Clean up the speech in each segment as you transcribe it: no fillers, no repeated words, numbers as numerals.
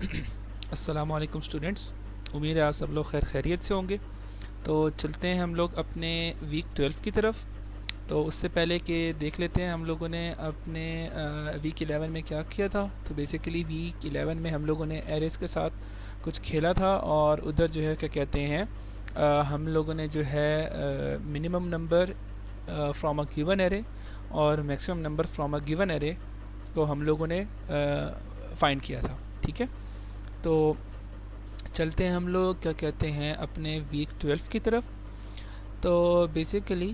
अस्सलाम वालेकुम स्टूडेंट्स। उम्मीद है आप सब लोग खैरियत से होंगे। तो चलते हैं हम लोग अपने वीक 12 की तरफ। तो उससे पहले कि देख लेते हैं हम लोगों ने अपने वीक 11 में क्या किया था। तो बेसिकली वीक 11 में हम लोगों ने एरेस के साथ कुछ खेला था, और उधर जो है क्या कहते हैं, हम लोगों ने जो है minimum number from a given array और maximum number from a given array को हम लोगों ने फाइंड किया था। ठीक है, तो चलते हैं हम लोग क्या कहते हैं अपने वीक 12 की तरफ। तो बेसिकली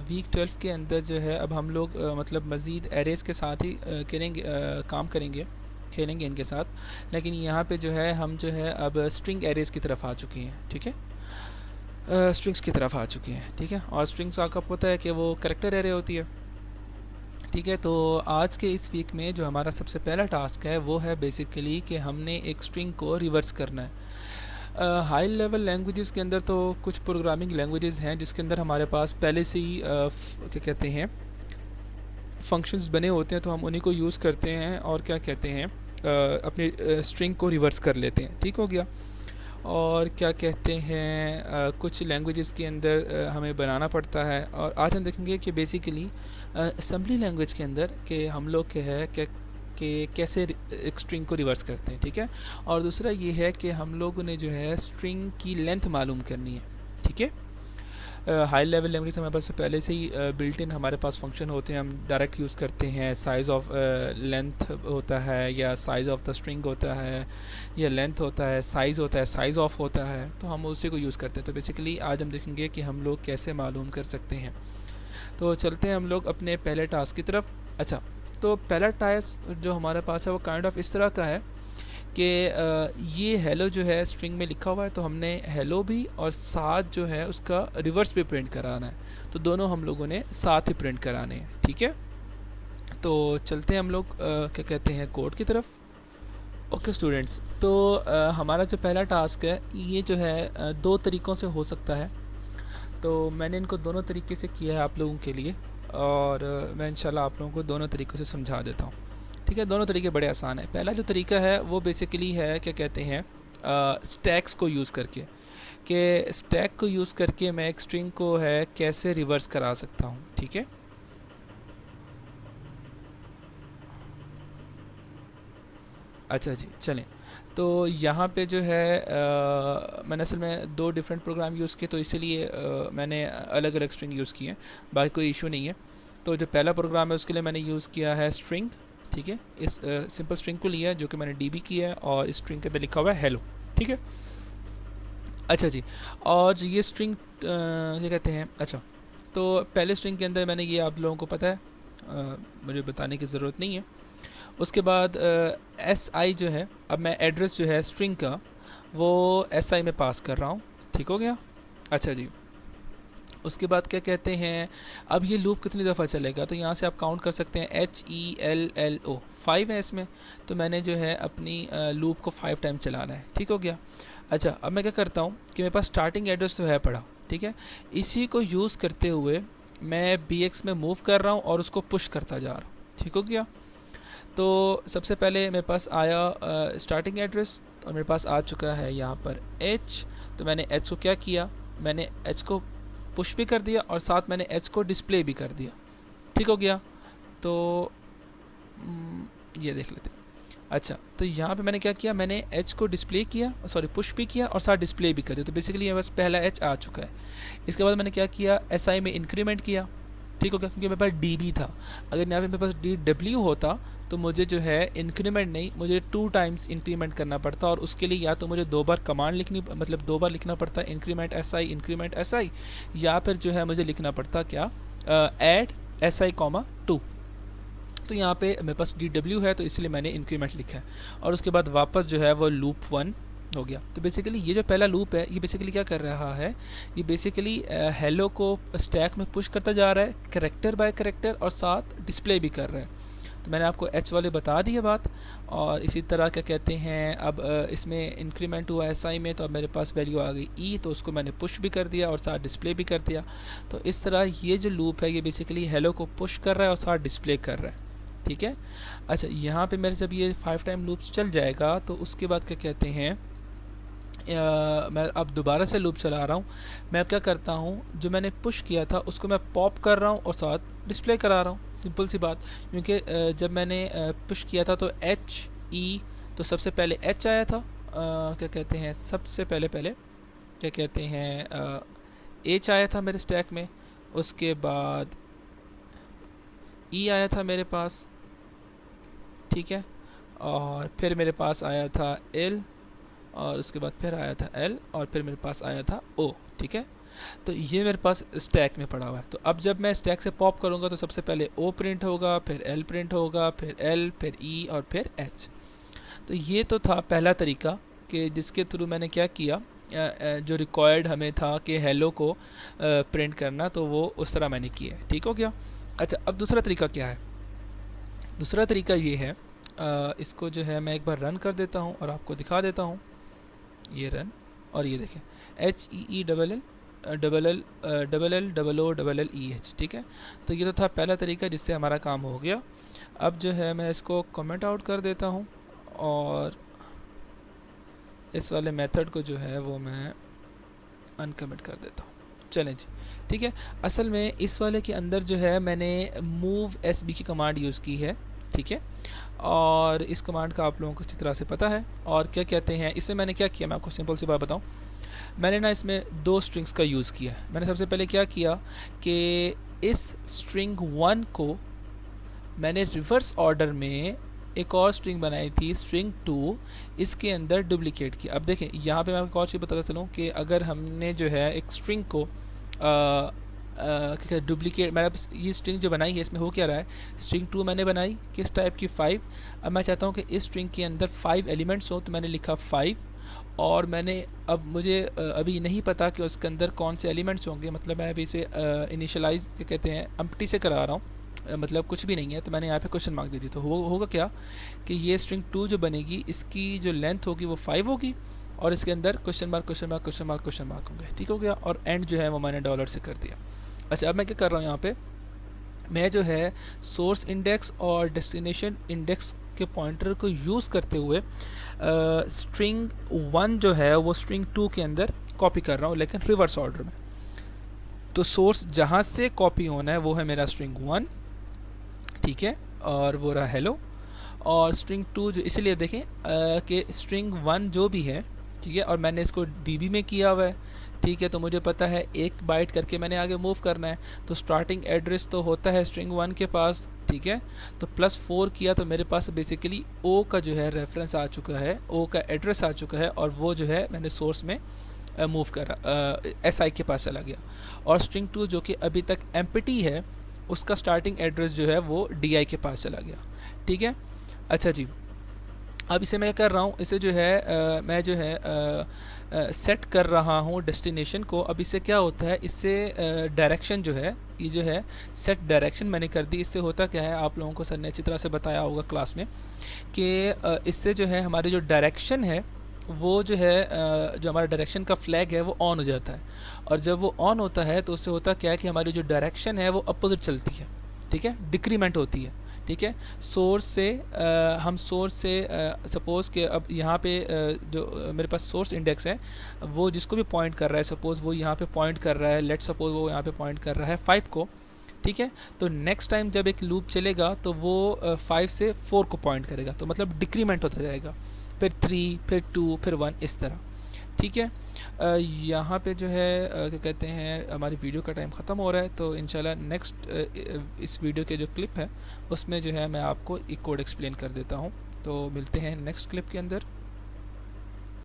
वीक 12 के अंदर जो है अब हम लोग मतलब मज़ीद एरेस के साथ ही करेंगे, काम करेंगे, खेलेंगे इनके साथ। लेकिन यहाँ पे जो है हम जो है अब स्ट्रिंग एरेस की तरफ आ चुके हैं। ठीक है, स्ट्रिंग्स की तरफ आ चुके हैं। ठीक है, और स्ट्रिंग्स आपको पता है कि वो करेक्टर एरे होती है। ठीक है, तो आज के इस वीक में जो हमारा सबसे पहला टास्क है वो है बेसिकली कि हमने एक स्ट्रिंग को रिवर्स करना है। हाई लेवल लैंग्वेजेस के अंदर तो कुछ प्रोग्रामिंग लैंग्वेजेस हैं जिसके अंदर हमारे पास पहले से ही क्या कहते हैं फंक्शंस बने होते हैं, तो हम उन्हीं को यूज़ करते हैं और क्या कहते हैं अपनी स्ट्रिंग को रिवर्स कर लेते हैं। ठीक हो गया। और क्या कहते हैं कुछ लैंग्वेजेस के अंदर हमें बनाना पड़ता है, और आज हम देखेंगे कि बेसिकली असेंबली लैंग्वेज के अंदर कि हम लोग क्या है कि कैसे एक स्ट्रिंग को रिवर्स करते हैं। ठीक है, और दूसरा ये है कि हम लोगों ने जो है स्ट्रिंग की लेंथ मालूम करनी है। ठीक है, हाई लेवल लैंग्वेज हमारे पास पहले से ही बिल्ट इन हमारे पास फंक्शन होते हैं, हम डायरेक्ट यूज़ करते हैं। साइज़ ऑफ लेंथ होता है, या साइज़ ऑफ द स्ट्रिंग होता है, या लेंथ होता है, साइज़ होता है, साइज़ ऑफ होता है, तो हम उसी को यूज़ करते हैं। तो बेसिकली आज हम देखेंगे कि हम लोग कैसे मालूम कर सकते हैं। तो चलते हैं हम लोग अपने पहले टास्क की तरफ। अच्छा, तो पहला टास्क जो हमारे पास है वो काइंड ऑफ इस तरह का है कि ये हेलो जो है स्ट्रिंग में लिखा हुआ है, तो हमने हेलो भी और साथ जो है उसका रिवर्स भी प्रिंट कराना है। तो दोनों हम लोगों ने साथ ही प्रिंट कराने हैं। ठीक है, तो चलते हैं हम लोग क्या कहते हैं कोड की तरफ। ओके स्टूडेंट्स, तो हमारा जो पहला टास्क है ये जो है दो तरीक़ों से हो सकता है। तो मैंने इनको दोनों तरीके से किया है आप लोगों के लिए, और मैं इंशाल्लाह आप लोगों को दोनों तरीक़ों से समझा देता हूँ। ठीक है, दोनों तरीके बड़े आसान हैं। पहला जो तरीका है वो बेसिकली है क्या कहते हैं स्टैक्स को यूज़ करके, कि स्टैक को यूज़ करके मैं एक स्ट्रिंग को है कैसे रिवर्स करा सकता हूँ। ठीक है, अच्छा जी, चलें। तो यहाँ पे जो है मैंने असल में दो डिफरेंट प्रोग्राम यूज़ किए, तो इसीलिए मैंने अलग अलग स्ट्रिंग यूज़ की है, बाकी कोई इशू नहीं है। तो जो पहला प्रोग्राम है उसके लिए मैंने यूज़ किया है स्ट्रिंग। ठीक है, इस सिंपल स्ट्रिंग को लिया है जो कि मैंने डीबी किया है, और इस स्ट्रिंग के पे लिखा हुआ है हेलो। ठीक है, अच्छा जी। और ये स्ट्रिंग क्या कहते हैं, अच्छा, तो पहले स्ट्रिंग के अंदर मैंने ये आप लोगों को पता है, मुझे बताने की ज़रूरत नहीं है। उसके बाद एस आई जो है, अब मैं एड्रेस जो है स्ट्रिंग का वो एस आई में पास कर रहा हूँ। ठीक हो गया। अच्छा जी, उसके बाद क्या कहते हैं, अब ये लूप कितनी दफ़ा चलेगा, तो यहाँ से आप काउंट कर सकते हैं HELLO 5 है इसमें, तो मैंने जो है अपनी लूप को 5 टाइम चलाना है। ठीक हो गया। अच्छा, अब मैं क्या करता हूँ कि मेरे पास स्टार्टिंग एड्रेस तो है पड़ा। ठीक है, इसी को यूज़ करते हुए मैं BX में मूव कर रहा हूँ और उसको पुश करता जा रहा हूँ। ठीक हो गया। तो सबसे पहले मेरे पास आया स्टार्टिंग एड्रेस, और मेरे पास आ चुका है यहाँ पर H। तो मैंने H को क्या किया, मैंने H को पुश भी कर दिया और साथ मैंने H को डिस्प्ले भी कर दिया। ठीक हो गया। तो ये देख लेते हैं। अच्छा, तो यहाँ पे मैंने क्या किया, मैंने H को डिस्प्ले किया, सॉरी पुश भी किया और साथ डिस्प्ले भी कर दिया। तो बेसिकली ये बस पहला H आ चुका है। इसके बाद मैंने क्या किया, SI में इंक्रीमेंट किया। ठीक हो गया, क्योंकि मेरे पास DB था। अगर यहाँ पे मेरे पास DW होता तो मुझे जो है इंक्रीमेंट नहीं, मुझे 2 टाइम्स इंक्रीमेंट करना पड़ता, और उसके लिए या तो मुझे 2 बार कमांड लिखनी, मतलब 2 बार लिखना पड़ता इंक्रीमेंट SI, या फिर जो है मुझे लिखना पड़ता क्या ऐड SI, 2। तो यहाँ पे मेरे पास DW है, तो इसलिए मैंने इंक्रीमेंट लिखा है, और उसके बाद वापस जो है वो लूप 1 हो गया। तो बेसिकली ये जो पहला लूप है ये बेसिकली क्या कर रहा है, ये बेसिकली हेलो को स्टैक में पुश करता जा रहा है कैरेक्टर बाय कैरेक्टर, और साथ डिस्प्ले भी कर रहा है। तो मैंने आपको H वाले बता दी है बात। और इसी तरह क्या कहते हैं, अब इसमें इंक्रीमेंट हुआ SI में, तो अब मेरे पास वैल्यू आ गई E, तो उसको मैंने पुश भी कर दिया और साथ डिस्प्ले भी कर दिया। तो इस तरह ये जो लूप है ये बेसिकली हेलो को पुश कर रहा है और साथ डिस्प्ले कर रहा है। ठीक है। अच्छा, यहाँ पे मेरे जब ये 5 टाइम लूप्स चल जाएगा तो उसके बाद क्या कहते हैं, मैं अब दोबारा से लूप चला रहा हूँ। मैं अब क्या करता हूँ, जो मैंने पुश किया था उसको मैं पॉप कर रहा हूँ और साथ डिस्प्ले करा रहा हूँ। सिंपल सी बात, क्योंकि जब मैंने पुश किया था तो एच ई, तो सबसे पहले एच आया था, क्या कहते हैं, सबसे पहले क्या कहते हैं, एच आया था मेरे स्टैक में। उसके बाद ई आया था मेरे पास, ठीक है। और फिर मेरे पास आया था एल, और उसके बाद फिर आया था एल, और फिर मेरे पास आया था ओ, ठीक है। तो ये मेरे पास स्टैक में पड़ा हुआ है। तो अब जब मैं स्टैक से पॉप करूँगा तो सबसे पहले ओ प्रिंट होगा, फिर एल प्रिंट होगा, फिर एल, फिर ई और फिर एच। तो ये तो था पहला तरीका कि जिसके थ्रू मैंने क्या किया, जो रिक्वायर्ड हमें था कि हेलो को प्रिंट करना, तो वो उस तरह मैंने किया है। ठीक हो गया। अच्छा, अब दूसरा तरीका क्या है? दूसरा तरीका ये है, इसको जो है मैं एक बार रन कर देता हूँ और आपको दिखा देता हूँ। ये रन, और ये देखें H E E double L double L double L double O double L E H, ठीक है। तो ये तो था पहला तरीका जिससे हमारा काम हो गया। अब जो है मैं इसको कमेंट आउट कर देता हूँ और इस वाले मेथड को जो है वो मैं अनकमेंट कर देता हूँ। चलें जी, ठीक है। असल में इस वाले के अंदर जो है मैंने मूव एस बी की कमांड यूज़ की है, ठीक है। और इस कमांड का आप लोगों को अच्छी तरह से पता है। और क्या कहते हैं, इससे मैंने क्या किया, मैं आपको सिंपल सी बात बताऊं। मैंने ना इसमें 2 स्ट्रिंग्स का यूज़ किया है। मैंने सबसे पहले क्या किया कि इस स्ट्रिंग 1 को मैंने रिवर्स ऑर्डर में एक और स्ट्रिंग बनाई थी, स्ट्रिंग 2, इसके अंदर डुप्लीकेट किया। अब देखें यहाँ पे मैं आपको और चीज़ बताता चलूँ कि अगर हमने जो है एक स्ट्रिंग को डुप्लीकेट, मैंने ये स्ट्रिंग जो बनाई है इसमें हो क्या रहा है, स्ट्रिंग 2 मैंने बनाई किस टाइप की, 5। अब मैं चाहता हूँ कि इस स्ट्रिंग के अंदर 5 एलिमेंट्स हो, तो मैंने लिखा 5, और मैंने अब मुझे अभी नहीं पता कि उसके अंदर कौन से एलिमेंट्स होंगे, मतलब मैं अभी इसे इनिशियलाइज क्या कहते हैं एम्प्टी से करा रहा हूँ, मतलब कुछ भी नहीं है। तो मैंने यहाँ पे क्वेश्चन मार्क दे दी, तो होगा क्या कि ये स्ट्रिंग 2 जो बनेगी इसकी जो लेंथ होगी वो 5 होगी, और इसके अंदर question mark question mark question mark question mark होंगे। ठीक हो गया। और एंड जो है वो मैंने डॉलर से कर दिया। अच्छा, अब मैं क्या कर रहा हूँ, यहाँ पे मैं जो है सोर्स इंडेक्स और डेस्टिनेशन इंडेक्स के पॉइंटर को यूज़ करते हुए स्ट्रिंग 1 जो है वो स्ट्रिंग 2 के अंदर कॉपी कर रहा हूँ, लेकिन रिवर्स ऑर्डर में। तो सोर्स जहाँ से कॉपी होना है वो है मेरा स्ट्रिंग 1, ठीक है, और वो रहा हेलो। और स्ट्रिंग 2 जो, इसलिए देखें कि स्ट्रिंग 1 जो भी है, ठीक है, और मैंने इसको डीबी में किया हुआ है, ठीक है, तो मुझे पता है 1 बाइट करके मैंने आगे मूव करना है। तो स्टार्टिंग एड्रेस तो होता है स्ट्रिंग 1 के पास, ठीक है, तो +4 किया तो मेरे पास बेसिकली ओ का जो है रेफरेंस आ चुका है, ओ का एड्रेस आ चुका है, और वो जो है मैंने सोर्स में मूव करा, एस आई के पास चला गया। और स्ट्रिंग 2 जो कि अभी तक एम्प्टी है, उसका स्टार्टिंग एड्रेस जो है वो डी आई के पास चला गया, ठीक है। अच्छा जी, अब इसे मैं क्या कर रहा हूँ, इसे जो है मैं जो है सेट कर रहा हूँ डेस्टिनेशन को। अब इससे क्या होता है, इससे डायरेक्शन जो है, ये जो है सेट डायरेक्शन मैंने कर दी। इससे होता क्या है, आप लोगों को सर ने अच्छी तरह से बताया होगा क्लास में कि इससे जो है हमारी जो डायरेक्शन है वो जो है जो हमारा डायरेक्शन का फ्लैग है वो ऑन हो जाता है। और जब वो ऑन होता है तो उससे होता क्या है कि हमारी जो डायरेक्शन है वो अपोजिट चलती है, ठीक है, डिक्रीमेंट होती है, ठीक है। सोर्स से हम सोर्स से सपोज़ के अब यहाँ पे जो मेरे पास सोर्स इंडेक्स है वो जिसको भी पॉइंट कर रहा है, सपोज़ वो यहाँ पे पॉइंट कर रहा है, लेट सपोज़ वो यहाँ पे पॉइंट कर रहा है 5 को, ठीक है। तो नेक्स्ट टाइम जब एक लूप चलेगा तो वो 5 से 4 को पॉइंट करेगा, तो मतलब डिक्रीमेंट होता जाएगा, फिर 3, फिर 2, फिर 1, इस तरह, ठीक है। यहाँ पे जो है क्या कहते हैं, हमारी वीडियो का टाइम ख़त्म हो रहा है, तो इंशाल्लाह नेक्स्ट इस वीडियो के जो क्लिप है उसमें जो है मैं आपको एक कोड एक्सप्लेन कर देता हूँ। तो मिलते हैं नेक्स्ट क्लिप के अंदर।